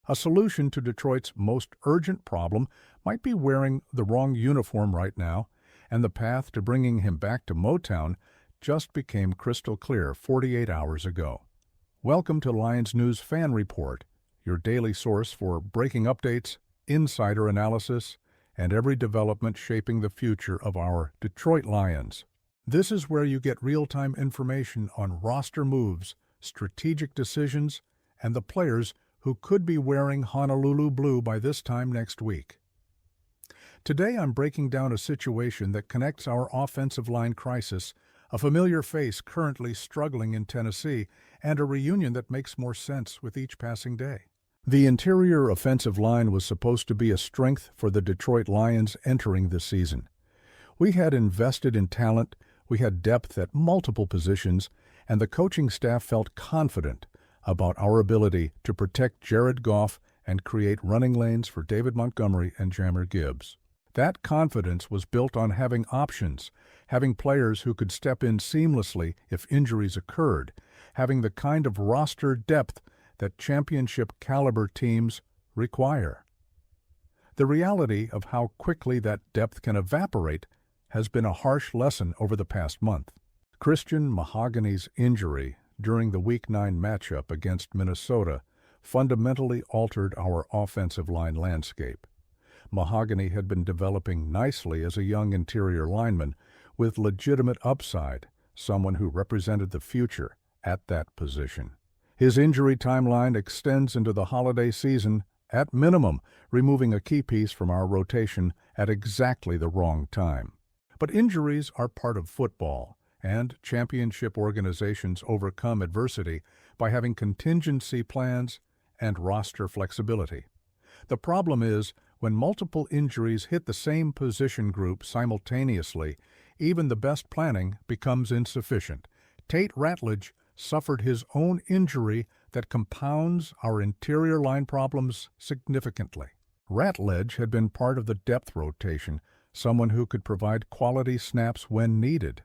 A solution to Detroit's most urgent problem might be wearing the wrong uniform right now, and the path to bringing him back to Motown just became crystal clear 48 hours ago. Welcome to Lions News Fan Report, your daily source for breaking updates, insider analysis, and every development shaping the future of our Detroit Lions. This is where you get real-time information on roster moves, strategic decisions, and the players who could be wearing Honolulu blue by this time next week. Today I'm breaking down a situation that connects our offensive line crisis, a familiar face currently struggling in Tennessee, and a reunion that makes more sense with each passing day. The interior offensive line was supposed to be a strength for the Detroit Lions entering the season. We had invested in talent, we had depth at multiple positions, and the coaching staff felt confident about our ability to protect Jared Goff and create running lanes for David Montgomery and Jahmyr Gibbs. That confidence was built on having options, having players who could step in seamlessly if injuries occurred, having the kind of roster depth that championship-caliber teams require. The reality of how quickly that depth can evaporate has been a harsh lesson over the past month. Christian Mahogany's injury during the Week 9 matchup against Minnesota fundamentally altered our offensive line landscape. Mahogany had been developing nicely as a young interior lineman with legitimate upside, someone who represented the future at that position. His injury timeline extends into the holiday season, at minimum, removing a key piece from our rotation at exactly the wrong time. But injuries are part of football, and championship organizations overcome adversity by having contingency plans and roster flexibility. The problem is, when multiple injuries hit the same position group simultaneously, even the best planning becomes insufficient. Tate Ratledge suffered his own injury that compounds our interior line problems significantly. Ratledge had been part of the depth rotation, someone who could provide quality snaps when needed.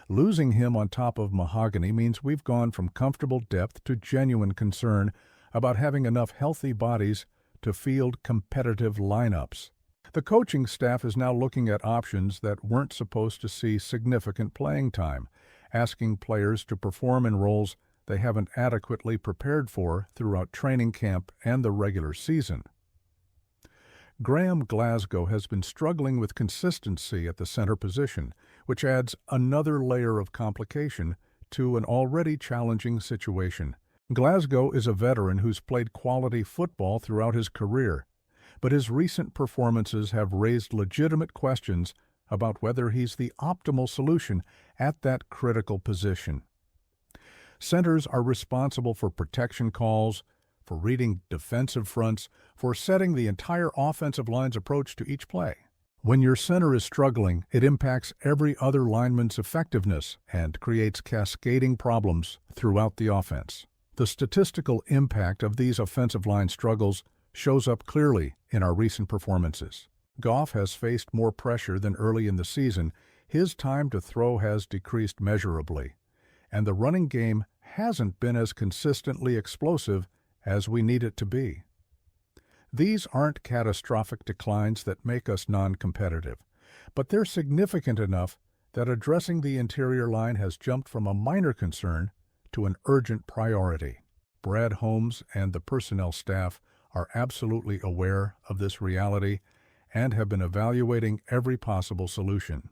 Losing him on top of Mahogany means we've gone from comfortable depth to genuine concern about having enough healthy bodies to field competitive lineups. The coaching staff is now looking at options that weren't supposed to see significant playing time, asking players to perform in roles they haven't adequately prepared for throughout training camp and the regular season. Graham Glasgow has been struggling with consistency at the center position, which adds another layer of complication to an already challenging situation. Glasgow is a veteran who's played quality football throughout his career, but his recent performances have raised legitimate questions about whether he's the optimal solution at that critical position. Centers are responsible for protection calls, for reading defensive fronts, for setting the entire offensive line's approach to each play. When your center is struggling, it impacts every other lineman's effectiveness and creates cascading problems throughout the offense. The statistical impact of these offensive line struggles shows up clearly in our recent performances. Goff has faced more pressure than early in the season, his time to throw has decreased measurably, and the running game hasn't been as consistently explosive as we need it to be. These aren't catastrophic declines that make us non-competitive, but they're significant enough that addressing the interior line has jumped from a minor concern to an urgent priority. Brad Holmes and the personnel staff are absolutely aware of this reality and have been evaluating every possible solution.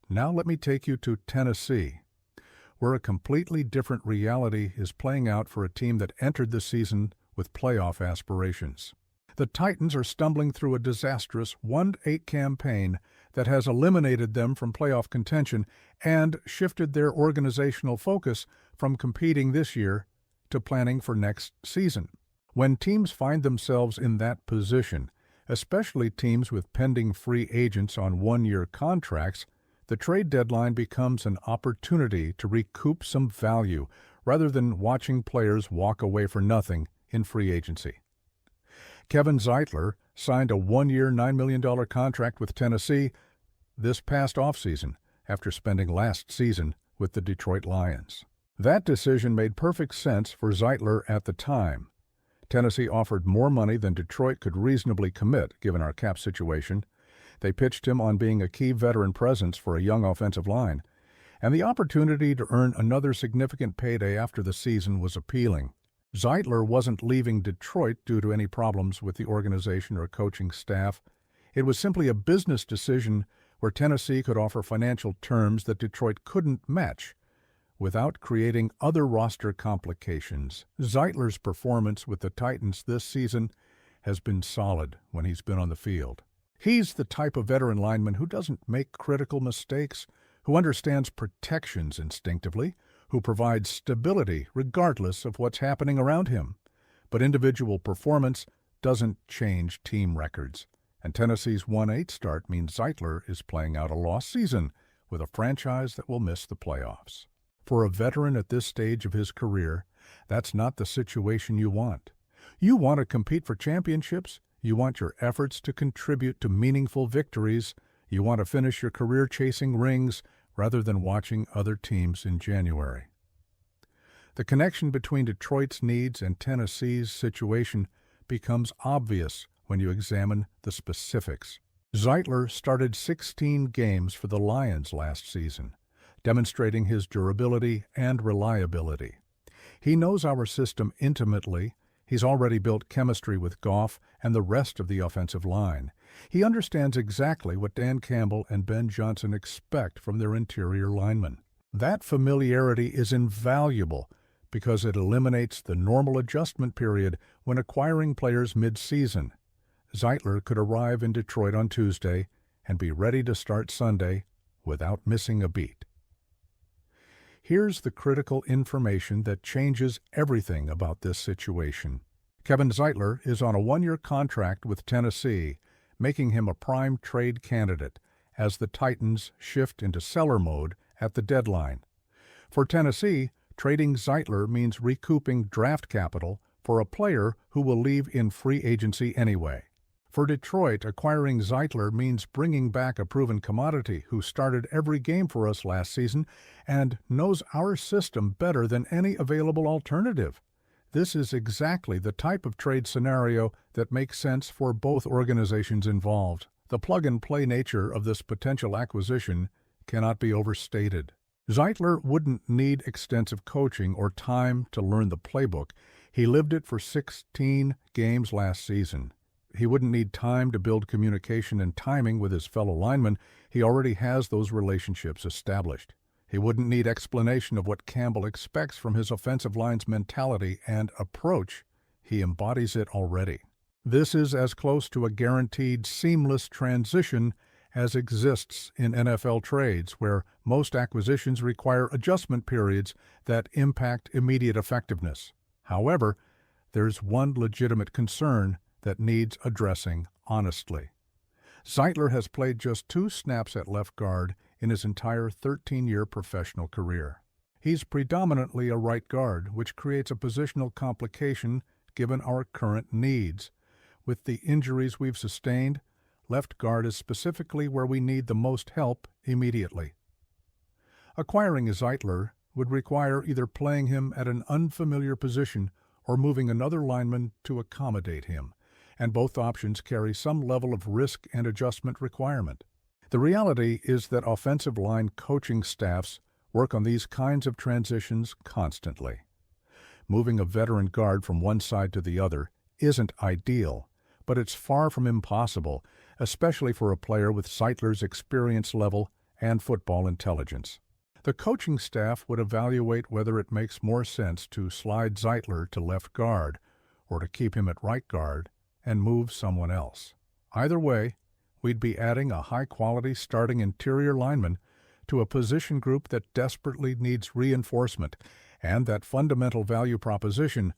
Now let me take you to Tennessee, where a completely different reality is playing out for a team that entered the season with playoff aspirations. The Titans are stumbling through a disastrous 1-8 campaign that has eliminated them from playoff contention and shifted their organizational focus from competing this year to planning for next season. When teams find themselves in that position, especially teams with pending free agents on one-year contracts, the trade deadline becomes an opportunity to recoup some value rather than watching players walk away for nothing in free agency. Kevin Zeitler signed a one-year $9 million contract with Tennessee this past offseason after spending last season with the Detroit Lions. That decision made perfect sense for Zeitler at the time. Tennessee offered more money than Detroit could reasonably commit, given our cap situation. They pitched him on being a key veteran presence for a young offensive line, and the opportunity to earn another significant payday after the season was appealing. Zeitler wasn't leaving Detroit due to any problems with the organization or coaching staff. It was simply a business decision where Tennessee could offer financial terms that Detroit couldn't match without creating other roster complications. Zeitler's performance with the Titans this season has been solid when he's been on the field. He's the type of veteran lineman who doesn't make critical mistakes, who understands protections instinctively, who provides stability regardless of what's happening around him. But individual performance doesn't change team records. And Tennessee's 1-8 start means Zeitler is playing out a lost season with a franchise that will miss the playoffs. For a veteran at this stage of his career, that's not the situation you want. You want to compete for championships. You want your efforts to contribute to meaningful victories. You want to finish your career chasing rings rather than watching other teams in January. The connection between Detroit's needs and Tennessee's situation becomes obvious when you examine the specifics. Zeitler started 16 games for the Lions last season, demonstrating his durability and reliability. He knows our system intimately. He's already built chemistry with Goff and the rest of the offensive line. He understands exactly what Dan Campbell and Ben Johnson expect from their interior linemen. That familiarity is invaluable because it eliminates the normal adjustment period when acquiring players mid-season. Zeitler could arrive in Detroit on Tuesday and be ready to start Sunday without missing a beat. Here's the critical information that changes everything about this situation. Kevin Zeitler is on a 1-year contract with Tennessee, making him a prime trade candidate as the Titans shift into seller mode at the deadline. For Tennessee, trading Zeitler means recouping draft capital for a player who will leave in free agency anyway. For Detroit, acquiring Zeitler means bringing back a proven commodity who started every game for us last season and knows our system better than any available alternative. This is exactly the type of trade scenario that makes sense for both organizations involved. The plug-and-play nature of this potential acquisition cannot be overstated. Zeitler wouldn't need extensive coaching or time to learn the playbook. He lived it for 16 games last season. He wouldn't need time to build communication and timing with his fellow linemen. He already has those relationships established. He wouldn't need explanation of what Campbell expects from his offensive line's mentality and approach. He embodies it already. This is as close to a guaranteed seamless transition as exists in NFL trades, where most acquisitions require adjustment periods that impact immediate effectiveness. However, there's one legitimate concern that needs addressing honestly. Zeitler has played just 2 snaps at left guard in his entire 13-year professional career. He's predominantly a right guard, which creates a positional complication given our current needs. With the injuries we've sustained, left guard is specifically where we need the most help immediately. Acquiring a Zeitler would require either playing him at an unfamiliar position or moving another lineman to accommodate him, and both options carry some level of risk and adjustment requirement. The reality is that offensive line coaching staffs work on these kinds of transitions constantly. Moving a veteran guard from one side to the other isn't ideal, but it's far from impossible, especially for a player with Zeitler's experience level and football intelligence. The coaching staff would evaluate whether it makes more sense to slide Zeitler to left guard or to keep him at right guard and move someone else. Either way, we'd be adding a high-quality starting interior lineman to a position group that desperately needs reinforcement, and that fundamental value proposition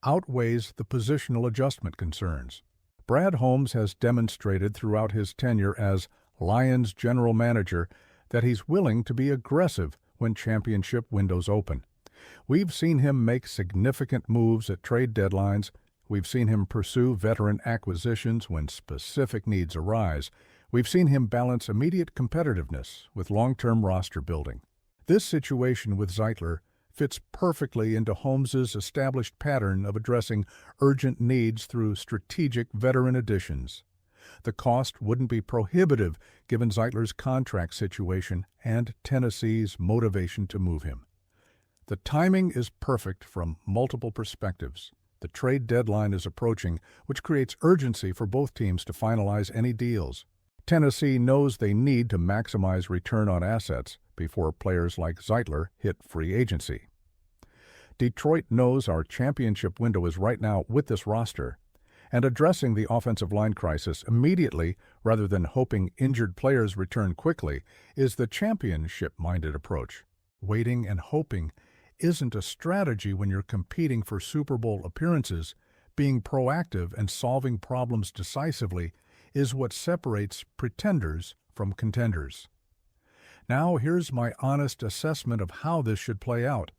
outweighs the positional adjustment concerns. Brad Holmes has demonstrated throughout his tenure as Lions general manager that he's willing to be aggressive when championship windows open. We've seen him make significant moves at trade deadlines. We've seen him pursue veteran acquisitions when specific needs arise. We've seen him balance immediate competitiveness with long-term roster building. This situation with Zeitler fits perfectly into Holmes's established pattern of addressing urgent needs through strategic veteran additions. The cost wouldn't be prohibitive given Zeitler's contract situation and Tennessee's motivation to move him. The timing is perfect from multiple perspectives. The trade deadline is approaching, which creates urgency for both teams to finalize any deals. Tennessee knows they need to maximize return on assets before players like Zeitler hit free agency. Detroit knows our championship window is right now with this roster, and addressing the offensive line crisis immediately rather than hoping injured players return quickly is the championship-minded approach. Waiting and hoping isn't a strategy when you're competing for Super Bowl appearances. Being proactive and solving problems decisively is what separates pretenders from contenders. Now here's my honest assessment of how this should play out.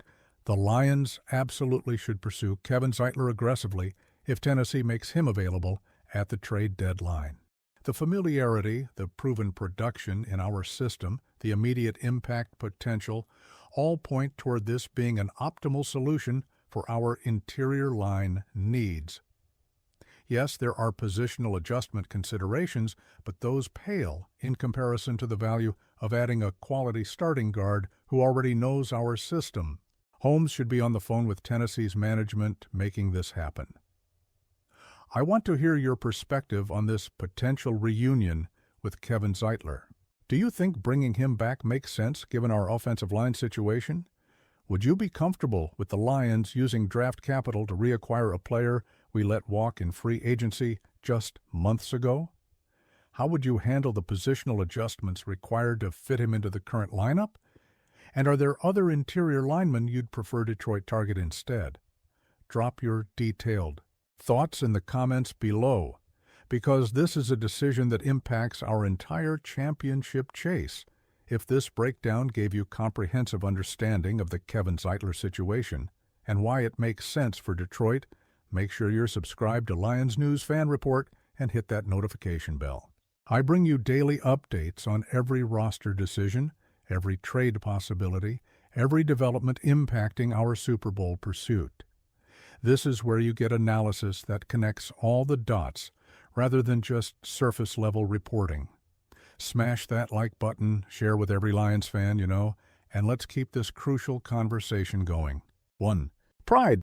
The Lions absolutely should pursue Kevin Zeitler aggressively if Tennessee makes him available at the trade deadline. The familiarity, the proven production in our system, the immediate impact potential, all point toward this being an optimal solution for our interior line needs. Yes, there are positional adjustment considerations, but those pale in comparison to the value of adding a quality starting guard who already knows our system. Holmes should be on the phone with Tennessee's management making this happen. I want to hear your perspective on this potential reunion with Kevin Zeitler. Do you think bringing him back makes sense given our offensive line situation? Would you be comfortable with the Lions using draft capital to reacquire a player we let walk in free agency just months ago? How would you handle the positional adjustments required to fit him into the current lineup? And are there other interior linemen you'd prefer Detroit target instead? Drop your detailed thoughts in the comments below, because this is a decision that impacts our entire championship chase. If this breakdown gave you comprehensive understanding of the Kevin Zeitler situation and why it makes sense for Detroit, make sure you're subscribed to Lions News Fan Report and hit that notification bell. I bring you daily updates on every roster decision, every trade possibility, every development impacting our Super Bowl pursuit. This is where you get analysis that connects all the dots rather than just surface-level reporting. Smash that like button, share with every Lions fan you know, and let's keep this crucial conversation going. 1. Pride.